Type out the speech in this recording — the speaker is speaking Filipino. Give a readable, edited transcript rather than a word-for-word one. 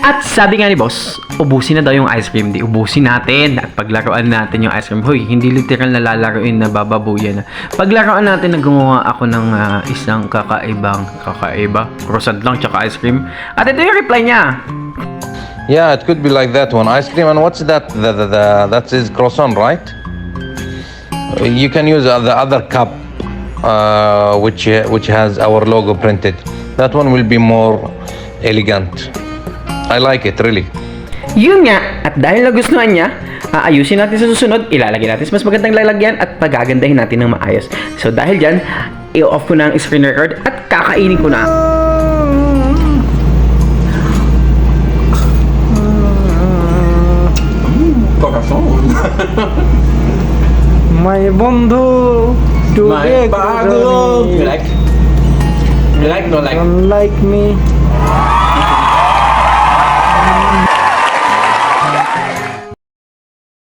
At sabi nga ni boss, ubusin na daw yung ice cream. Di ubusin natin at paglaruan natin yung ice cream. Hoy, hindi literal na lalaruin na bababuyan na. Paglaruan natin, gumawa ako ng isang kakaiba, croissant lang tsaka ice cream. At ito yung reply niya. Yeah, it could be like that one. Ice cream, and what's that? That is croissant, right? You can use the other cup, which has our logo printed. That one will be more elegant. I like it, really. Yun nga, at dahil nagustuhan niya, aayusin natin sa susunod, ilalagay natin sa mas magandang lalagyan at pagagandahin natin ng maayos. So dahil dyan, i-off ko na ang screen record at kakainin ko na. My বন্ধু today You like? You like? No like? don't like me